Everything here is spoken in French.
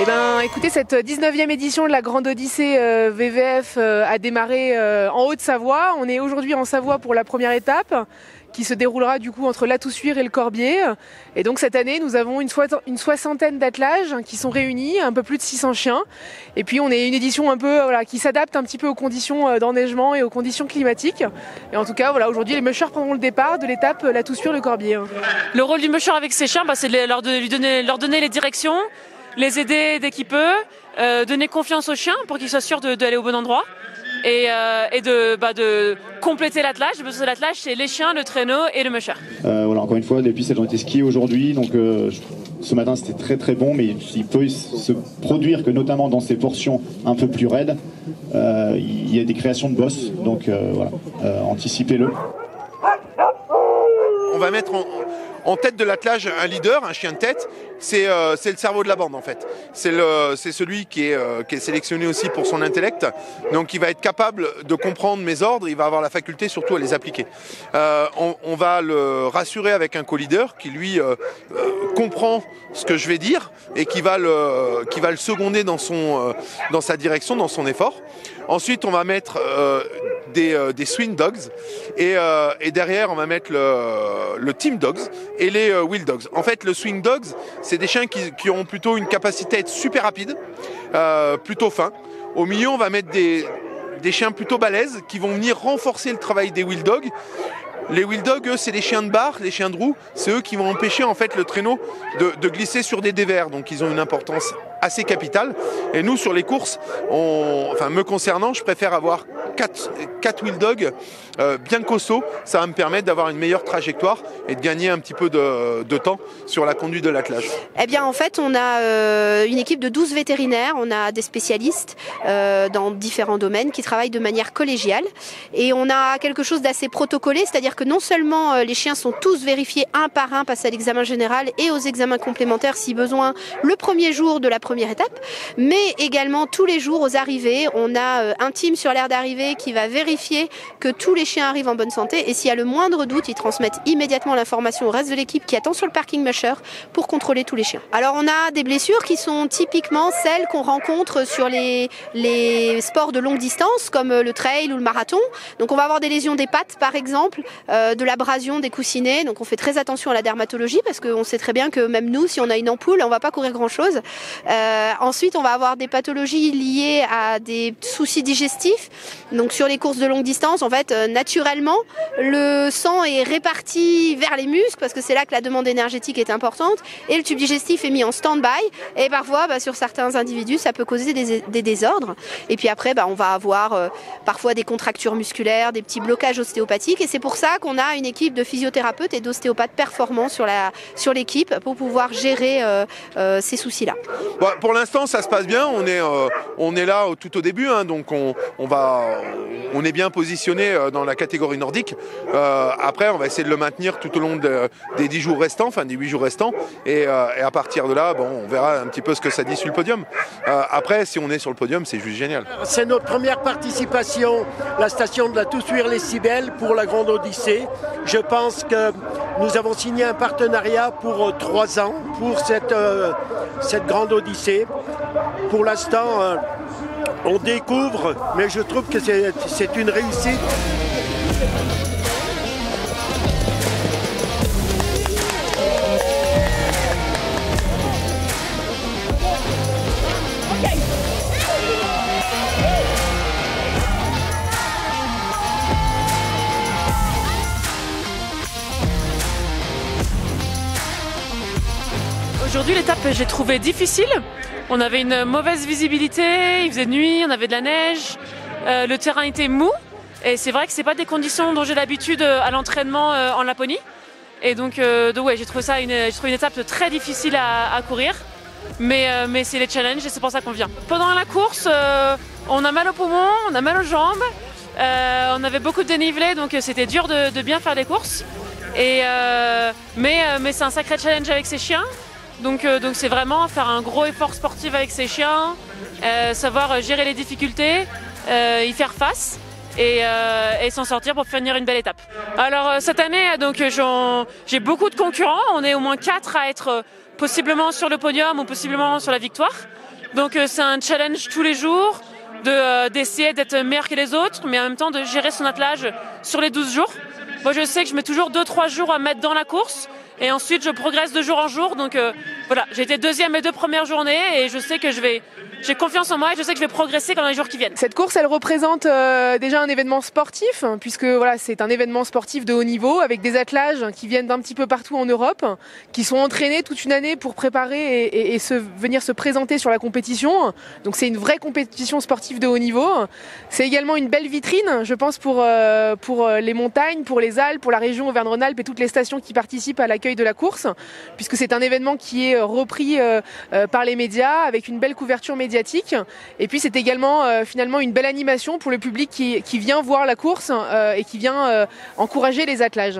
Eh ben, écoutez, cette 19e édition de la Grande Odyssée VVF a démarré en Haute-Savoie. On est aujourd'hui en Savoie pour la première étape qui se déroulera du coup entre La Toussuire et le Corbier. Et donc cette année, nous avons une soixantaine d'attelages qui sont réunis, un peu plus de 600 chiens. Et puis on est une édition un peu qui s'adapte un petit peu aux conditions d'enneigement et aux conditions climatiques. Et en tout cas, aujourd'hui, les mushers prendront le départ de l'étape La Toussuire-le Corbier. Le rôle du musher avec ses chiens, c'est de leur donner les directions, les aider dès qu'il peut, donner confiance aux chiens pour qu'ils soient sûrs d'aller au bon endroit. Et de compléter l'attelage. Parce que l'attelage, c'est les chiens, le traîneau et le musher. Encore une fois, les pistes elles ont été skiées aujourd'hui, donc ce matin c'était très très bon, mais il peut se produire que notamment dans ces portions un peu plus raides, il y a des créations de bosses, donc anticipez-le. On va mettre en tête de l'attelage un leader, un chien de tête. C'est le cerveau de la bande en fait. C'est celui qui est sélectionné aussi pour son intellect. Donc il va être capable de comprendre mes ordres, il va avoir la faculté surtout à les appliquer. On va le rassurer avec un co-leader qui lui comprend ce que je vais dire et qui va le seconder dans sa direction, dans son effort. Ensuite on va mettre des swing dogs et derrière on va mettre le team dogs et les wheel dogs. En fait le swing dogs c'est des chiens qui ont plutôt une capacité à être super rapides, plutôt fins. Au milieu on va mettre des chiens plutôt balèzes qui vont venir renforcer le travail des wheel dogs. Les wheel dogs, eux, c'est les chiens de barre, les chiens de roue. C'est eux qui vont empêcher en fait le traîneau de glisser sur des dévers. Donc ils ont une importance assez capitale. Et nous, sur les courses, me concernant, je préfère avoir 4 wheel dogs bien costauds. Ça va me permettre d'avoir une meilleure trajectoire et de gagner un petit peu de temps sur la conduite de l'attelage. Eh bien, en fait, on a une équipe de 12 vétérinaires. On a des spécialistes dans différents domaines qui travaillent de manière collégiale. Et on a quelque chose d'assez protocolé, c'est-à-dire que non seulement les chiens sont tous vérifiés un par un, passés à l'examen général et aux examens complémentaires si besoin le premier jour de la première étape, mais également tous les jours aux arrivées. On a un team sur l'aire d'arrivée qui va vérifier que tous les chiens arrivent en bonne santé et s'il y a le moindre doute, ils transmettent immédiatement l'information au reste de l'équipe qui attend sur le parking musher pour contrôler tous les chiens. Alors on a des blessures qui sont typiquement celles qu'on rencontre sur les sports de longue distance comme le trail ou le marathon. Donc on va avoir des lésions des pattes par exemple, de l'abrasion des coussinets, donc on fait très attention à la dermatologie parce qu'on sait très bien que même nous, si on a une ampoule, on va pas courir grand chose. Ensuite, on va avoir des pathologies liées à des soucis digestifs. Donc sur les courses de longue distance, en fait, naturellement, le sang est réparti vers les muscles parce que c'est là que la demande énergétique est importante et le tube digestif est mis en stand-by et parfois, sur certains individus, ça peut causer des désordres. Et puis après, on va avoir parfois des contractures musculaires, des petits blocages ostéopathiques et c'est pour ça qu'on a une équipe de physiothérapeutes et d'ostéopathes performants sur l'équipe pour pouvoir gérer ces soucis-là. Bon, pour l'instant, ça se passe bien. On est là tout au début, donc on est bien positionné dans la catégorie nordique. Après, on va essayer de le maintenir tout au long des 10 jours restants, des 8 jours restants. Et à partir de là, on verra un petit peu ce que ça dit sur le podium. Après, si on est sur le podium, c'est juste génial. C'est notre première participation, la station de la Toussuire-les-Cibelles pour la Grande Odyssée. Je pense que nous avons signé un partenariat pour 3 ans pour cette Grande Odyssée. Pour l'instant, on découvre, mais je trouve que c'est une réussite. Aujourd'hui, l'étape, j'ai trouvé difficile. On avait une mauvaise visibilité, il faisait nuit, on avait de la neige, le terrain était mou. Et c'est vrai que c'est pas des conditions dont j'ai l'habitude à l'entraînement en Laponie. Et donc j'ai trouvé une étape très difficile à courir. Mais c'est les challenges et c'est pour ça qu'on vient. Pendant la course, on a mal aux poumons, on a mal aux jambes. On avait beaucoup de dénivelé, donc c'était dur de bien faire des courses. Mais c'est un sacré challenge avec ces chiens. Donc c'est vraiment faire un gros effort sportif avec ces chiens, savoir gérer les difficultés, y faire face et s'en sortir pour finir une belle étape. Alors cette année, j'ai beaucoup de concurrents. On est au moins 4 à être possiblement sur le podium ou possiblement sur la victoire. Donc c'est un challenge tous les jours d'essayer d'être meilleur que les autres, mais en même temps de gérer son attelage sur les 12 jours. Moi je sais que je mets toujours 2-3 jours à mettre dans la course et ensuite je progresse de jour en jour. Donc voilà, j'ai été deuxième les 2 premières journées et je sais que j'ai confiance en moi et je sais que je vais progresser dans les jours qui viennent. Cette course, elle représente déjà un événement sportif, puisque voilà, c'est un événement sportif de haut niveau avec des attelages qui viennent d'un petit peu partout en Europe, qui sont entraînés toute une année pour préparer et venir se présenter sur la compétition. Donc c'est une vraie compétition sportive de haut niveau. C'est également une belle vitrine, je pense, pour les montagnes, pour les Alpes, pour la région Auvergne-Rhône-Alpes et toutes les stations qui participent à l'accueil de la course, puisque c'est un événement qui est repris par les médias avec une belle couverture médiatique. Et puis c'est également finalement une belle animation pour le public qui vient voir la course et qui vient encourager les attelages.